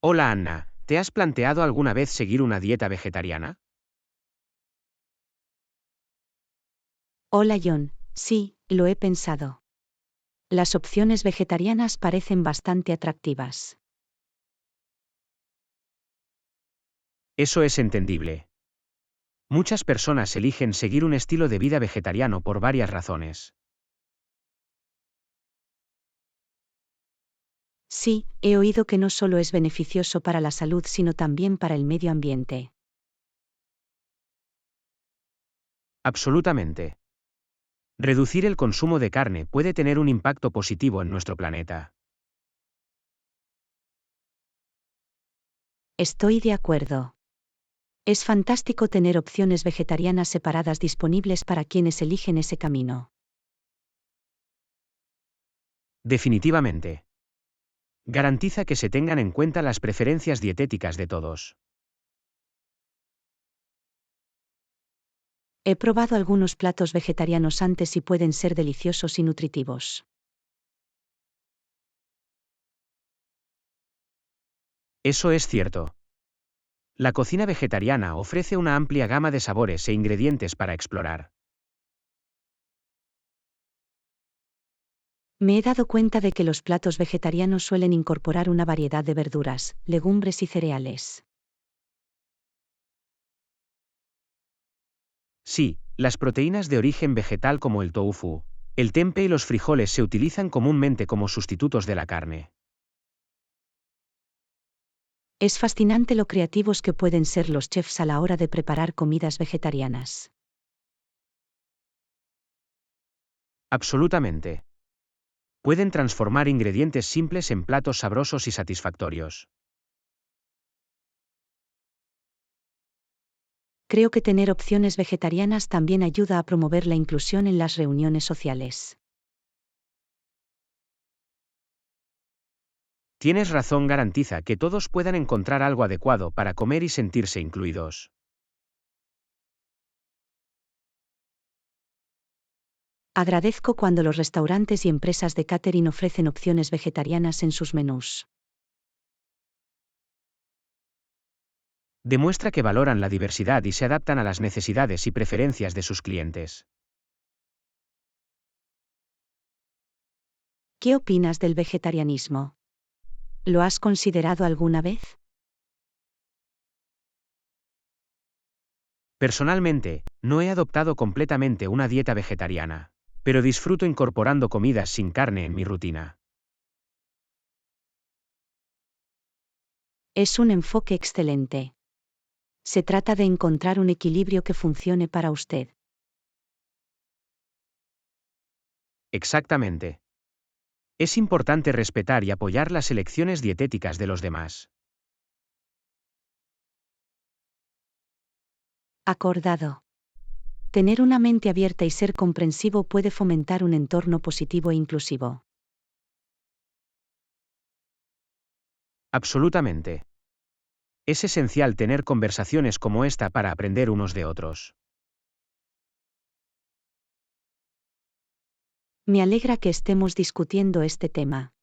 Hola Anna, ¿te has planteado alguna vez seguir una dieta vegetariana? Hola John, sí, lo he pensado. Las opciones vegetarianas parecen bastante atractivas. Eso es entendible. Muchas personas eligen seguir un estilo de vida vegetariano por varias razones. Sí, he oído que no solo es beneficioso para la salud sino también para el medio ambiente. Absolutamente. Reducir el consumo de carne puede tener un impacto positivo en nuestro planeta. Estoy de acuerdo. Es fantástico tener opciones vegetarianas separadas disponibles para quienes eligen ese camino. Definitivamente. Garantiza que se tengan en cuenta las preferencias dietéticas de todos. He probado algunos platos vegetarianos antes y pueden ser deliciosos y nutritivos. Eso es cierto. La cocina vegetariana ofrece una amplia gama de sabores e ingredientes para explorar. Me he dado cuenta de que los platos vegetarianos suelen incorporar una variedad de verduras, legumbres y cereales. Sí, las proteínas de origen vegetal como el tofu, El tempe y los frijoles se utilizan comúnmente como sustitutos de la carne. Es fascinante lo creativos que pueden ser los chefs a la hora de preparar comidas vegetarianas. Absolutamente. Pueden transformar ingredientes simples en platos sabrosos y satisfactorios. Creo que tener opciones vegetarianas también ayuda a promover la inclusión en las reuniones sociales. Tienes razón, garantiza que todos puedan encontrar algo adecuado para comer y sentirse incluidos. Agradezco cuando los restaurantes y empresas de catering ofrecen opciones vegetarianas en sus menús. Demuestra que valoran la diversidad y se adaptan a las necesidades y preferencias de sus clientes. ¿Qué opinas del vegetarianismo? ¿Lo has considerado alguna vez? Personalmente, no he adoptado completamente una dieta vegetariana, pero disfruto incorporando comidas sin carne en mi rutina. Es un enfoque excelente. Se trata de encontrar un equilibrio que funcione para usted. Exactamente. Es importante respetar y apoyar las elecciones dietéticas de los demás. Acordado. Tener una mente abierta y ser comprensivo puede fomentar un entorno positivo e inclusivo. Absolutamente. Es esencial tener conversaciones como esta para aprender unos de otros. Me alegra que estemos discutiendo este tema.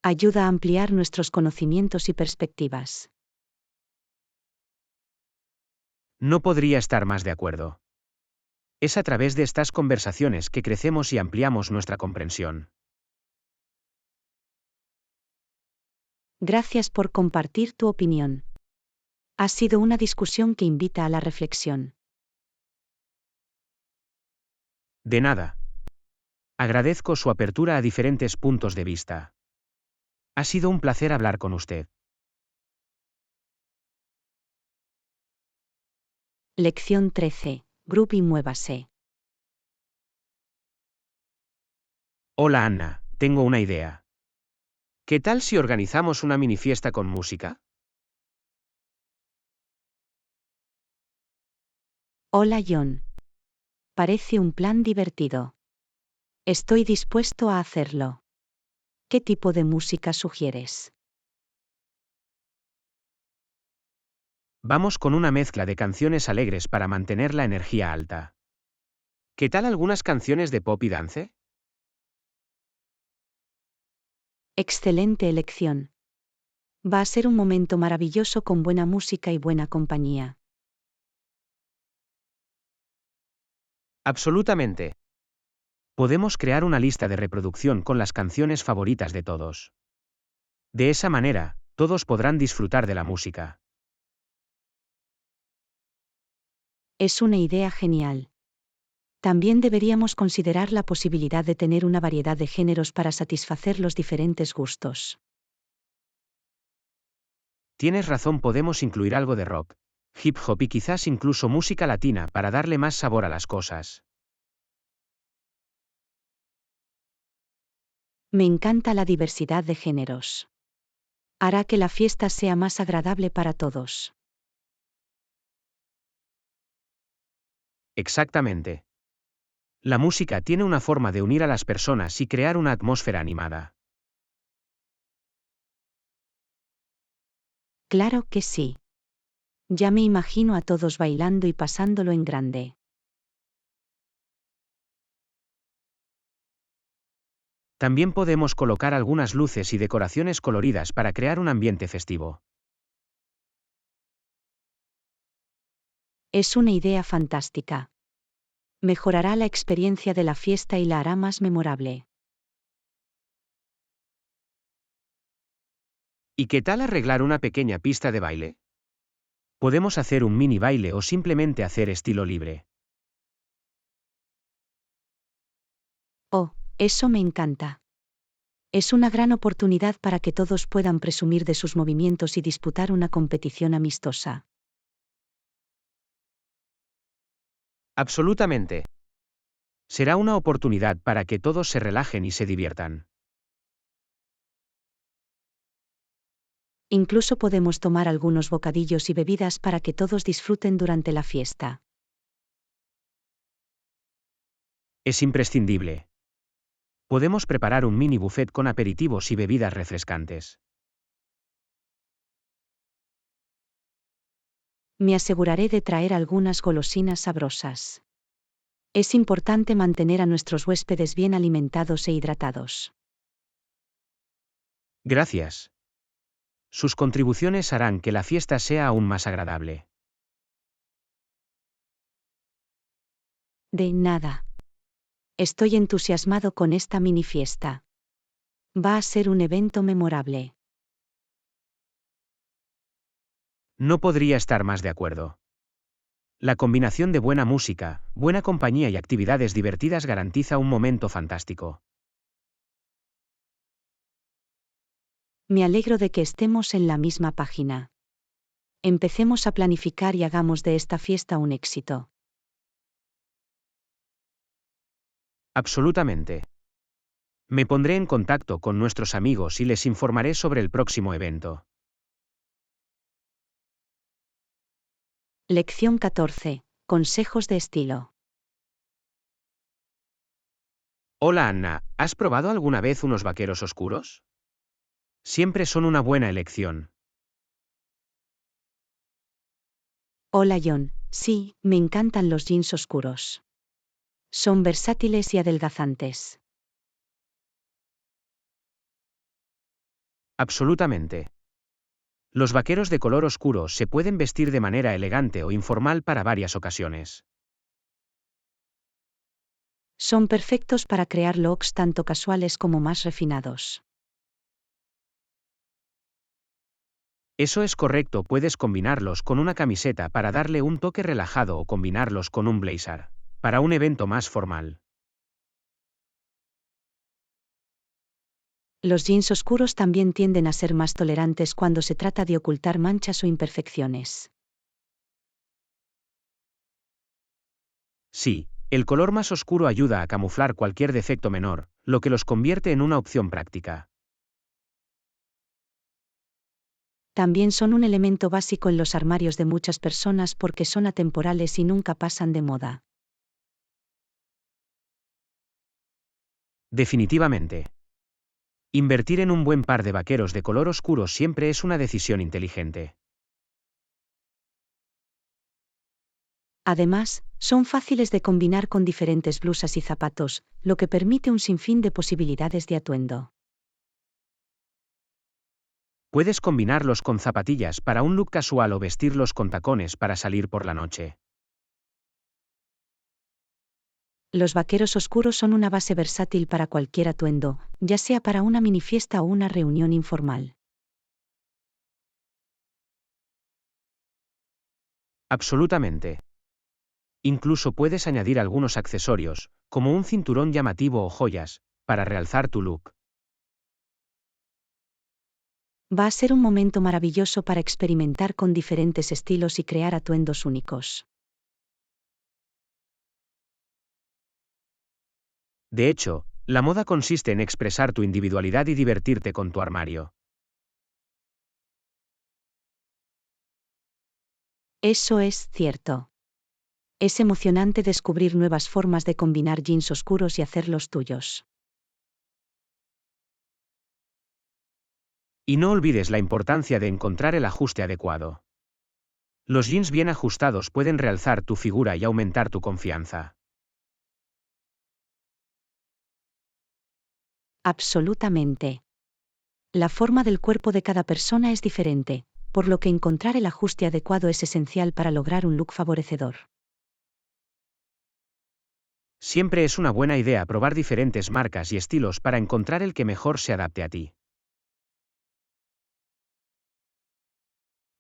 Ayuda a ampliar nuestros conocimientos y perspectivas. No podría estar más de acuerdo. Es a través de estas conversaciones que crecemos y ampliamos nuestra comprensión. Gracias por compartir tu opinión. Ha sido una discusión que invita a la reflexión. De nada. Agradezco su apertura a diferentes puntos de vista. Ha sido un placer hablar con usted. Lección 13. Grupo y muévase. Hola Anna, tengo una idea. ¿Qué tal si organizamos una mini fiesta con música? Hola John. Parece un plan divertido. Estoy dispuesto a hacerlo. ¿Qué tipo de música sugieres? Vamos con una mezcla de canciones alegres para mantener la energía alta. ¿Qué tal algunas canciones de pop y dance? Excelente elección. Va a ser un momento maravilloso con buena música y buena compañía. Absolutamente. Podemos crear una lista de reproducción con las canciones favoritas de todos. De esa manera, todos podrán disfrutar de la música. Es una idea genial. También deberíamos considerar la posibilidad de tener una variedad de géneros para satisfacer los diferentes gustos. Tienes razón, podemos incluir algo de rock, hip hop y quizás incluso música latina para darle más sabor a las cosas. Me encanta la diversidad de géneros. Hará que la fiesta sea más agradable para todos. Exactamente. La música tiene una forma de unir a las personas y crear una atmósfera animada. Claro que sí. Ya me imagino a todos bailando y pasándolo en grande. También podemos colocar algunas luces y decoraciones coloridas para crear un ambiente festivo. Es una idea fantástica. Mejorará la experiencia de la fiesta y la hará más memorable. ¿Y qué tal arreglar una pequeña pista de baile? Podemos hacer un mini baile o simplemente hacer estilo libre. Oh, eso me encanta. Es una gran oportunidad para que todos puedan presumir de sus movimientos y disputar una competición amistosa. Absolutamente. Será una oportunidad para que todos se relajen y se diviertan. Incluso podemos tomar algunos bocadillos y bebidas para que todos disfruten durante la fiesta. Es imprescindible. Podemos preparar un mini buffet con aperitivos y bebidas refrescantes. Me aseguraré de traer algunas golosinas sabrosas. Es importante mantener a nuestros huéspedes bien alimentados e hidratados. Gracias. Sus contribuciones harán que la fiesta sea aún más agradable. De nada. Estoy entusiasmado con esta mini fiesta. Va a ser un evento memorable. No podría estar más de acuerdo. La combinación de buena música, buena compañía y actividades divertidas garantiza un momento fantástico. Me alegro de que estemos en la misma página. Empecemos a planificar y hagamos de esta fiesta un éxito. Absolutamente. Me pondré en contacto con nuestros amigos y les informaré sobre el próximo evento. Lección 14. Consejos de estilo. Hola Anna, ¿has probado alguna vez unos vaqueros oscuros? Siempre son una buena elección. Hola John, sí, me encantan los jeans oscuros. Son versátiles y adelgazantes. Absolutamente. Los vaqueros de color oscuro se pueden vestir de manera elegante o informal para varias ocasiones. Son perfectos para crear looks tanto casuales como más refinados. Eso es correcto, puedes combinarlos con una camiseta para darle un toque relajado o combinarlos con un blazer, para un evento más formal. Los jeans oscuros también tienden a ser más tolerantes cuando se trata de ocultar manchas o imperfecciones. Sí, el color más oscuro ayuda a camuflar cualquier defecto menor, lo que los convierte en una opción práctica. También son un elemento básico en los armarios de muchas personas porque son atemporales y nunca pasan de moda. Definitivamente. Invertir en un buen par de vaqueros de color oscuro siempre es una decisión inteligente. Además, son fáciles de combinar con diferentes blusas y zapatos, lo que permite un sinfín de posibilidades de atuendo. Puedes combinarlos con zapatillas para un look casual o vestirlos con tacones para salir por la noche. Los vaqueros oscuros son una base versátil para cualquier atuendo, ya sea para una mini fiesta o una reunión informal. Absolutamente. Incluso puedes añadir algunos accesorios, como un cinturón llamativo o joyas, para realzar tu look. Va a ser un momento maravilloso para experimentar con diferentes estilos y crear atuendos únicos. De hecho, la moda consiste en expresar tu individualidad y divertirte con tu armario. Eso es cierto. Es emocionante descubrir nuevas formas de combinar jeans oscuros y hacerlos tuyos. Y no olvides la importancia de encontrar el ajuste adecuado. Los jeans bien ajustados pueden realzar tu figura y aumentar tu confianza. Absolutamente. La forma del cuerpo de cada persona es diferente, por lo que encontrar el ajuste adecuado es esencial para lograr un look favorecedor. Siempre es una buena idea probar diferentes marcas y estilos para encontrar el que mejor se adapte a ti.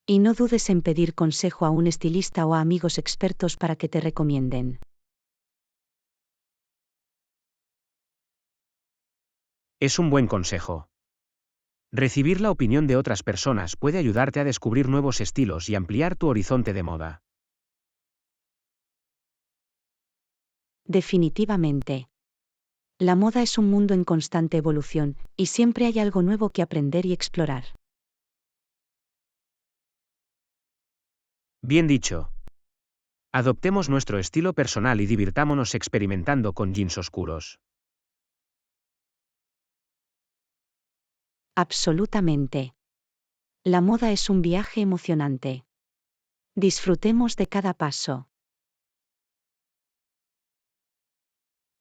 Y no dudes en pedir consejo a un estilista o a amigos expertos para que te recomienden. Es un buen consejo. Recibir la opinión de otras personas puede ayudarte a descubrir nuevos estilos y ampliar tu horizonte de moda. Definitivamente. La moda es un mundo en constante evolución, y siempre hay algo nuevo que aprender y explorar. Bien dicho. Adoptemos nuestro estilo personal y divirtámonos experimentando con jeans oscuros. Absolutamente. La moda es un viaje emocionante. Disfrutemos de cada paso.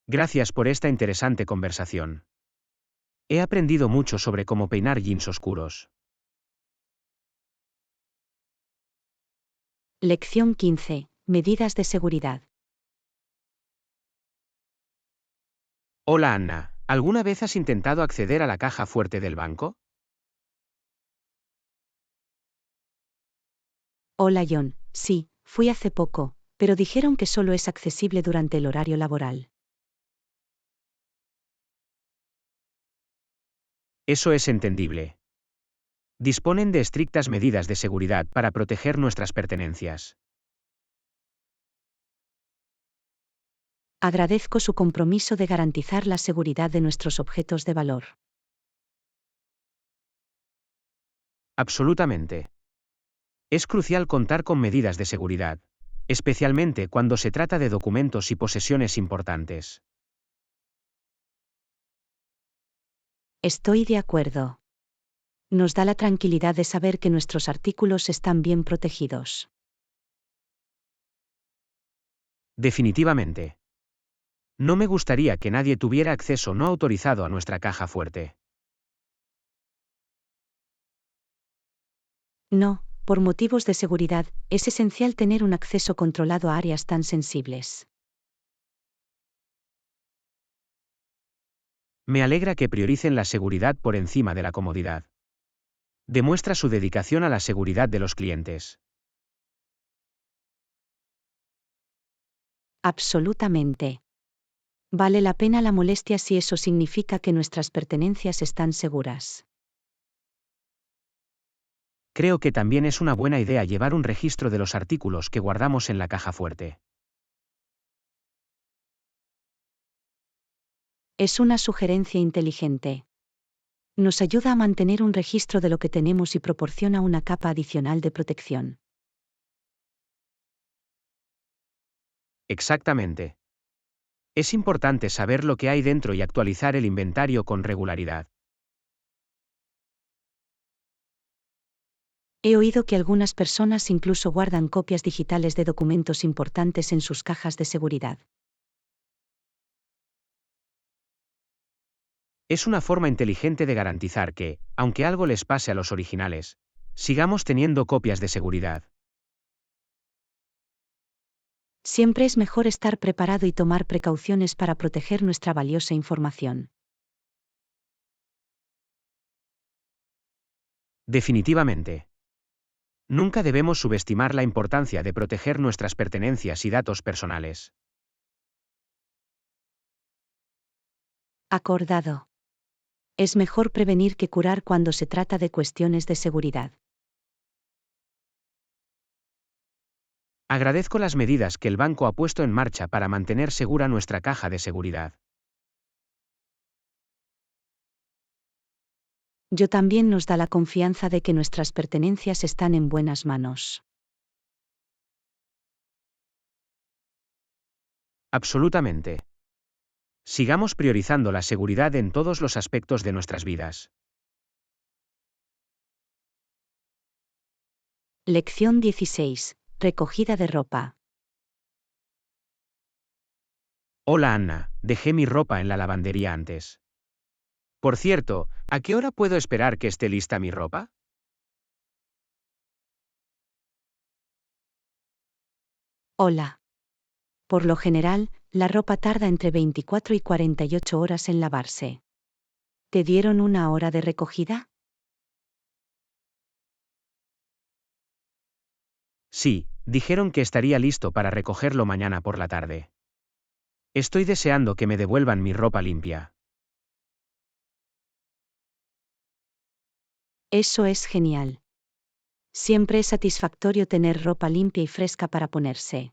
Gracias por esta interesante conversación. He aprendido mucho sobre cómo peinar jeans oscuros. Lección 15. Medidas de seguridad. Hola Anna, ¿alguna vez has intentado acceder a la caja fuerte del banco? Hola John, sí, fui hace poco, pero dijeron que solo es accesible durante el horario laboral. Eso es entendible. Disponen de estrictas medidas de seguridad para proteger nuestras pertenencias. Agradezco su compromiso de garantizar la seguridad de nuestros objetos de valor. Absolutamente. Es crucial contar con medidas de seguridad, especialmente cuando se trata de documentos y posesiones importantes. Estoy de acuerdo. Nos da la tranquilidad de saber que nuestros artículos están bien protegidos. Definitivamente. No me gustaría que nadie tuviera acceso no autorizado a nuestra caja fuerte. No, por motivos de seguridad, es esencial tener un acceso controlado a áreas tan sensibles. Me alegra que prioricen la seguridad por encima de la comodidad. Demuestra su dedicación a la seguridad de los clientes. Absolutamente. Vale la pena la molestia si eso significa que nuestras pertenencias están seguras. Creo que también es una buena idea llevar un registro de los artículos que guardamos en la caja fuerte. Es una sugerencia inteligente. Nos ayuda a mantener un registro de lo que tenemos y proporciona una capa adicional de protección. Exactamente. Es importante saber lo que hay dentro y actualizar el inventario con regularidad. He oído que algunas personas incluso guardan copias digitales de documentos importantes en sus cajas de seguridad. Es una forma inteligente de garantizar que, aunque algo les pase a los originales, sigamos teniendo copias de seguridad. Siempre es mejor estar preparado y tomar precauciones para proteger nuestra valiosa información. Definitivamente. Nunca debemos subestimar la importancia de proteger nuestras pertenencias y datos personales. Acordado. Es mejor prevenir que curar cuando se trata de cuestiones de seguridad. Agradezco las medidas que el banco ha puesto en marcha para mantener segura nuestra caja de seguridad. Yo también nos da la confianza de que nuestras pertenencias están en buenas manos. Absolutamente. Sigamos priorizando la seguridad en todos los aspectos de nuestras vidas. Lección 16. Recogida de ropa. Hola Anna, dejé mi ropa en la lavandería antes. Por cierto, ¿a qué hora puedo esperar que esté lista mi ropa? Hola. Por lo general, la ropa tarda entre 24 y 48 horas en lavarse. ¿Te dieron una hora de recogida? Sí, dijeron que estaría listo para recogerlo mañana por la tarde. Estoy deseando que me devuelvan mi ropa limpia. Eso es genial. Siempre es satisfactorio tener ropa limpia y fresca para ponerse.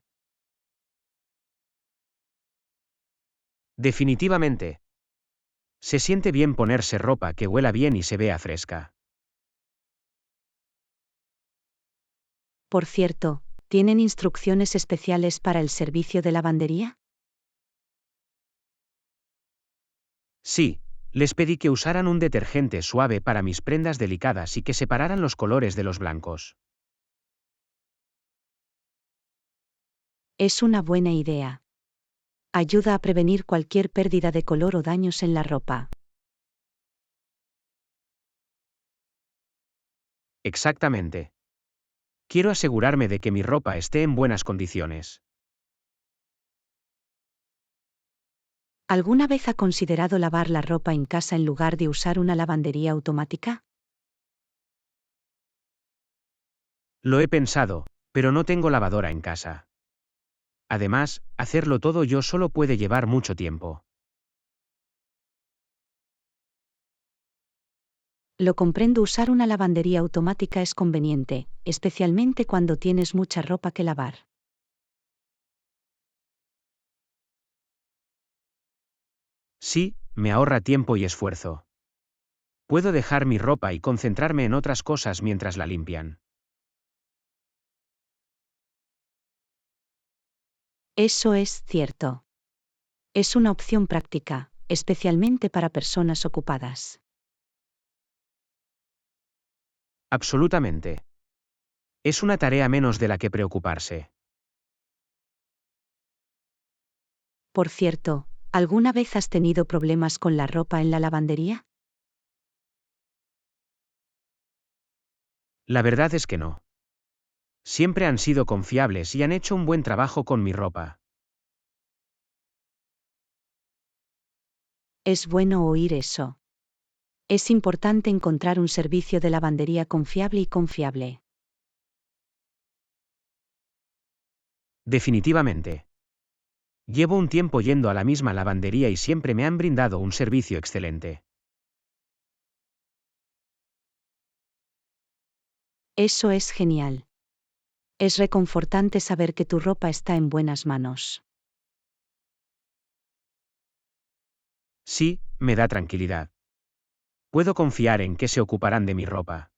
Definitivamente. Se siente bien ponerse ropa que huela bien y se vea fresca. Por cierto, ¿tienen instrucciones especiales para el servicio de lavandería? Sí, les pedí que usaran un detergente suave para mis prendas delicadas y que separaran los colores de los blancos. Es una buena idea. Ayuda a prevenir cualquier pérdida de color o daños en la ropa. Exactamente. Quiero asegurarme de que mi ropa esté en buenas condiciones. ¿Alguna vez ha considerado lavar la ropa en casa en lugar de usar una lavandería automática? Lo he pensado, pero no tengo lavadora en casa. Además, hacerlo todo yo solo puede llevar mucho tiempo. Lo comprendo, usar una lavandería automática es conveniente, especialmente cuando tienes mucha ropa que lavar. Sí, me ahorra tiempo y esfuerzo. Puedo dejar mi ropa y concentrarme en otras cosas mientras la limpian. Eso es cierto. Es una opción práctica, especialmente para personas ocupadas. Absolutamente. Es una tarea menos de la que preocuparse. Por cierto, ¿alguna vez has tenido problemas con la ropa en la lavandería? La verdad es que no. Siempre han sido confiables y han hecho un buen trabajo con mi ropa. Es bueno oír eso. Es importante encontrar un servicio de lavandería confiable y confiable. Definitivamente. Llevo un tiempo yendo a la misma lavandería y siempre me han brindado un servicio excelente. Eso es genial. Es reconfortante saber que tu ropa está en buenas manos. Sí, me da tranquilidad. Puedo confiar en que se ocuparán de mi ropa.